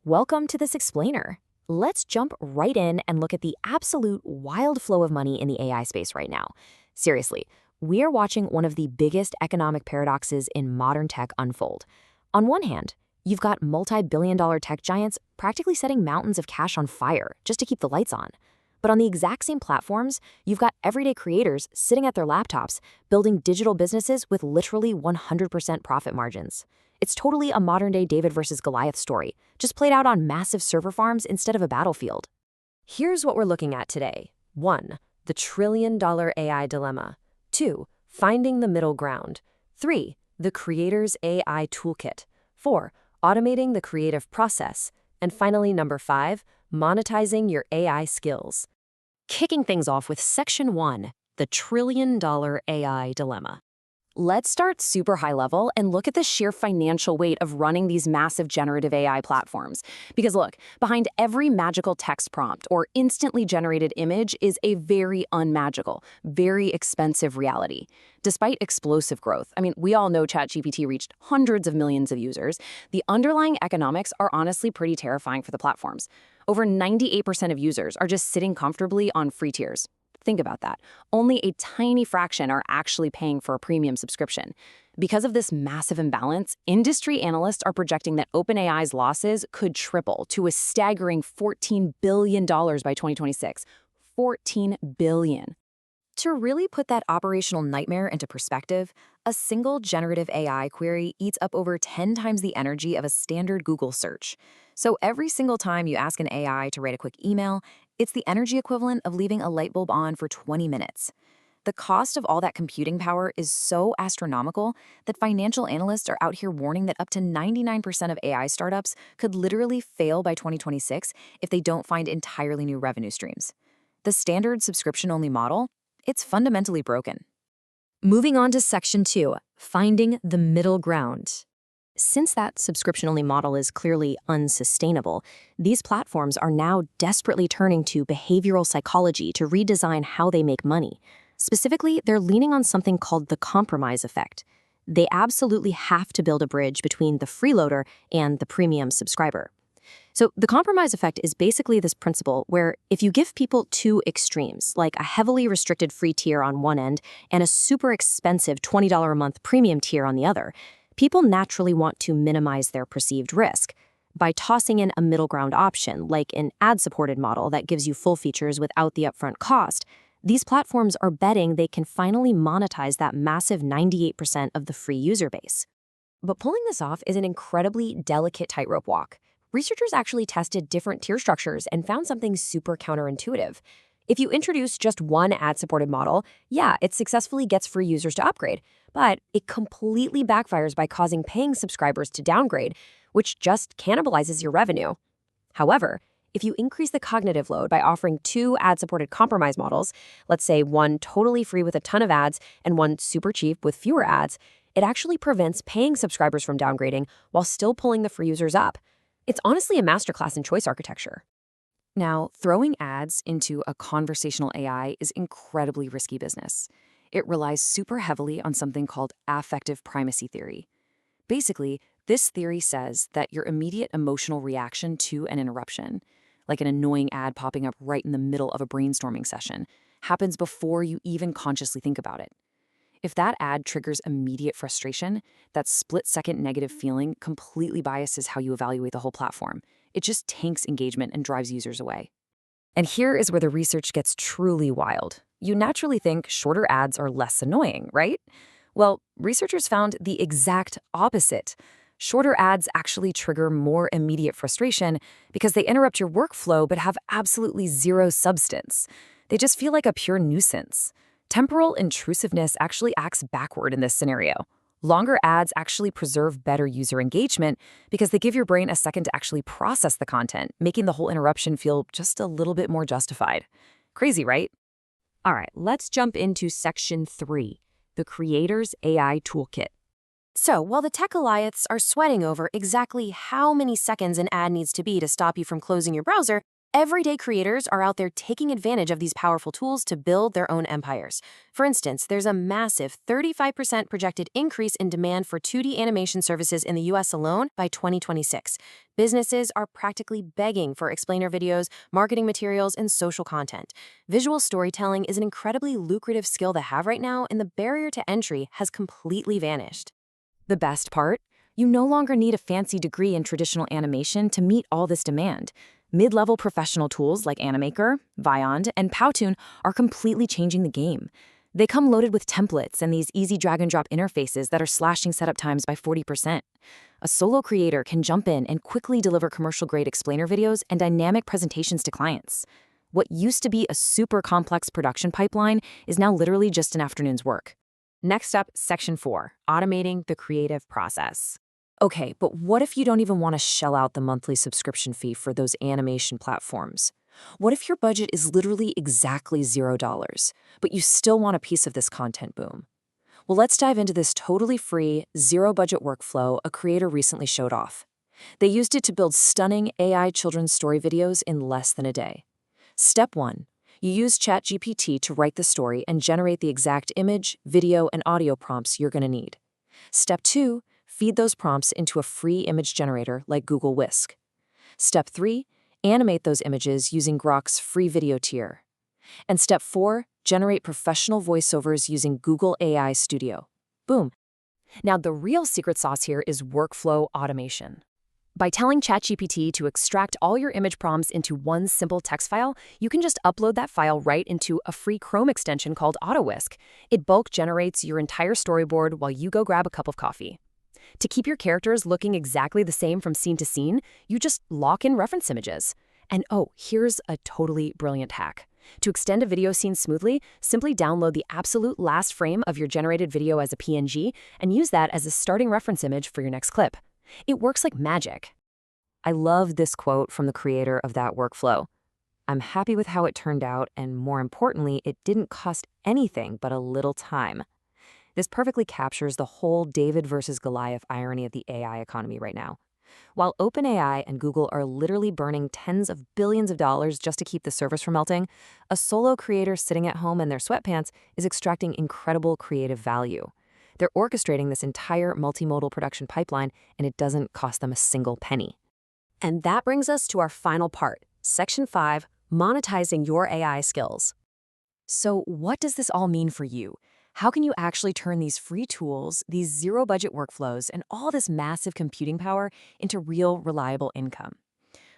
Welcome to this explainer. Let's jump right in and look at the absolute wild flow of money in the AI space right now. Seriously, we are watching one of the biggest economic paradoxes in modern tech unfold. On one hand, you've got multi-billion-dollar tech giants practically setting mountains of cash on fire just to keep the lights on. But on the exact same platforms, you've got everyday creators sitting at their laptops, building digital businesses with literally 100% profit margins. It's totally a modern-day David versus Goliath story, just played out on massive server farms instead of a battlefield. Here's what we're looking at today. 1. The trillion-dollar AI dilemma. 2. Finding the middle ground. 3. The creator's AI toolkit. 4. Automating the creative process. And finally, number 5, monetizing your AI skills. Kicking things off with Section 1, the trillion-dollar AI dilemma. Let's start super high level and look at the sheer financial weight of running these massive generative AI platforms. Because look, behind every magical text prompt or instantly generated image is a very unmagical, very expensive reality. Despite explosive growth, we all know ChatGPT reached hundreds of millions of users, the underlying economics are honestly pretty terrifying for the platforms. Over 98% of users are just sitting comfortably on free tiers. Think about that. Only a tiny fraction are actually paying for a premium subscription. Because of this massive imbalance, industry analysts are projecting that OpenAI's losses could triple to a staggering $14 billion by 2026. $14 billion. To really put that operational nightmare into perspective, a single generative AI query eats up over 10 times the energy of a standard Google search. So every single time you ask an AI to write a quick email, it's the energy equivalent of leaving a light bulb on for 20 minutes. The cost of all that computing power is so astronomical that financial analysts are out here warning that up to 99% of AI startups could literally fail by 2026 if they don't find entirely new revenue streams. The standard subscription-only model, it's fundamentally broken. Moving on to Section 2, finding the middle ground. Since that subscription-only model is clearly unsustainable, these platforms are now desperately turning to behavioral psychology to redesign how they make money. Specifically, they're leaning on something called the compromise effect. They absolutely have to build a bridge between the freeloader and the premium subscriber. So the compromise effect is basically this principle where if you give people two extremes, like a heavily restricted free tier on one end and a super expensive $20 a month premium tier on the other, people naturally want to minimize their perceived risk. By tossing in a middle ground option, like an ad-supported model that gives you full features without the upfront cost, these platforms are betting they can finally monetize that massive 98% of the free user base. But pulling this off is an incredibly delicate tightrope walk. Researchers actually tested different tier structures and found something super counterintuitive. If you introduce just one ad-supported model, yeah, it successfully gets free users to upgrade, but it completely backfires by causing paying subscribers to downgrade, which just cannibalizes your revenue. However, if you increase the cognitive load by offering two ad-supported compromise models, let's say one totally free with a ton of ads and one super cheap with fewer ads, it actually prevents paying subscribers from downgrading while still pulling the free users up. It's honestly a masterclass in choice architecture. Now, throwing ads into a conversational AI is incredibly risky business. It relies super heavily on something called affective primacy theory. Basically, this theory says that your immediate emotional reaction to an interruption, like an annoying ad popping up right in the middle of a brainstorming session, happens before you even consciously think about it. If that ad triggers immediate frustration, that split-second negative feeling completely biases how you evaluate the whole platform. It just tanks engagement and drives users away. And here is where the research gets truly wild. You naturally think shorter ads are less annoying, right? Well, researchers found the exact opposite. Shorter ads actually trigger more immediate frustration because they interrupt your workflow but have absolutely zero substance. They just feel like a pure nuisance. Temporal intrusiveness actually acts backward in this scenario. Longer ads actually preserve better user engagement because they give your brain a second to actually process the content, making the whole interruption feel just a little bit more justified. Crazy, right? All right, let's jump into Section 3, the creator's AI toolkit. So, while the tech Goliaths are sweating over exactly how many seconds an ad needs to be to stop you from closing your browser, Everyday creators are out there taking advantage of these powerful tools to build their own empires. For instance, there's a massive 35% projected increase in demand for 2D animation services in the US alone by 2026. Businesses are practically begging for explainer videos, marketing materials, and social content. Visual storytelling is an incredibly lucrative skill to have right now, and the barrier to entry has completely vanished. The best part? You no longer need a fancy degree in traditional animation to meet all this demand. Mid-level professional tools like Animaker, Vyond, and Powtoon are completely changing the game. They come loaded with templates and these easy drag-and-drop interfaces that are slashing setup times by 40%. A solo creator can jump in and quickly deliver commercial-grade explainer videos and dynamic presentations to clients. What used to be a super complex production pipeline is now literally just an afternoon's work. Next up, Section 4, automating the creative process. Okay, but what if you don't even want to shell out the monthly subscription fee for those animation platforms? What if your budget is literally exactly $0, but you still want a piece of this content boom? Well, let's dive into this totally free, zero-budget workflow a creator recently showed off. They used it to build stunning AI children's story videos in less than a day. Step 1. You use ChatGPT to write the story and generate the exact image, video, and audio prompts you're going to need. Step 2. Feed those prompts into a free image generator like Google Whisk. Step 3. Animate those images using Grok's free video tier. And Step 4. Generate professional voiceovers using Google AI Studio. Boom. Now, the real secret sauce here is workflow automation. By telling ChatGPT to extract all your image prompts into one simple text file, you can just upload that file right into a free Chrome extension called AutoWhisk. It bulk generates your entire storyboard while you go grab a cup of coffee. To keep your characters looking exactly the same from scene to scene, you just lock in reference images. And oh, here's a totally brilliant hack. To extend a video scene smoothly, simply download the absolute last frame of your generated video as a PNG and use that as a starting reference image for your next clip. It works like magic. I love this quote from the creator of that workflow. "I'm happy with how it turned out, and more importantly, it didn't cost anything but a little time." This perfectly captures the whole David versus Goliath irony of the AI economy right now. While OpenAI and Google are literally burning tens of billions of dollars just to keep the service from melting, a solo creator sitting at home in their sweatpants is extracting incredible creative value. They're orchestrating this entire multimodal production pipeline, and it doesn't cost them a single penny. And that brings us to our final part, Section 5, monetizing your AI skills. So what does this all mean for you? How can you actually turn these free tools, these zero-budget workflows, and all this massive computing power into real, reliable income?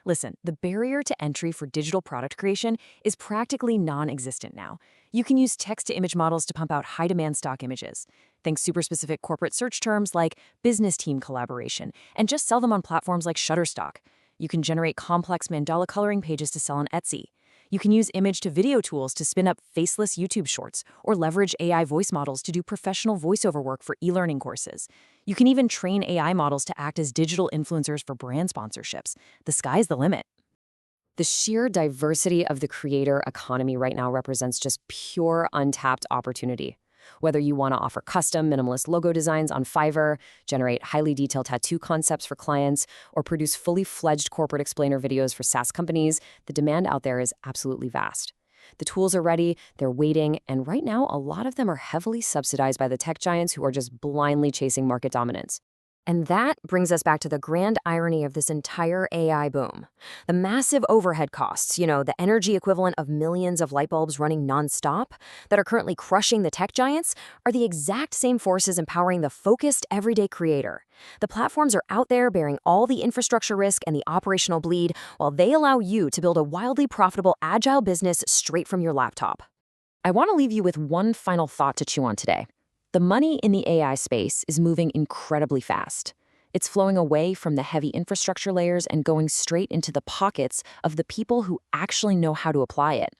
Listen, the barrier to entry for digital product creation is practically non-existent now. You can use text-to-image models to pump out high-demand stock images. Think super-specific corporate search terms like business team collaboration, and just sell them on platforms like Shutterstock. You can generate complex mandala coloring pages to sell on Etsy. You can use image-to-video tools to spin up faceless YouTube shorts or leverage AI voice models to do professional voiceover work for e-learning courses. You can even train AI models to act as digital influencers for brand sponsorships. The sky's the limit. The sheer diversity of the creator economy right now represents just pure untapped opportunity. Whether you want to offer custom, minimalist logo designs on Fiverr, generate highly detailed tattoo concepts for clients, or produce fully fledged corporate explainer videos for SaaS companies, the demand out there is absolutely vast. The tools are ready, they're waiting, and right now a lot of them are heavily subsidized by the tech giants who are just blindly chasing market dominance. And that brings us back to the grand irony of this entire AI boom. The massive overhead costs, the energy equivalent of millions of light bulbs running nonstop, that are currently crushing the tech giants, are the exact same forces empowering the focused everyday creator. The platforms are out there bearing all the infrastructure risk and the operational bleed, while they allow you to build a wildly profitable, agile business straight from your laptop. I want to leave you with one final thought to chew on today. The money in the AI space is moving incredibly fast. It's flowing away from the heavy infrastructure layers and going straight into the pockets of the people who actually know how to apply it.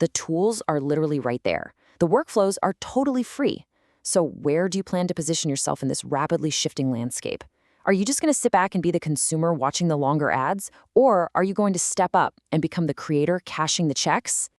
The tools are literally right there. The workflows are totally free. So where do you plan to position yourself in this rapidly shifting landscape? Are you just going to sit back and be the consumer watching the longer ads? Or are you going to step up and become the creator cashing the checks?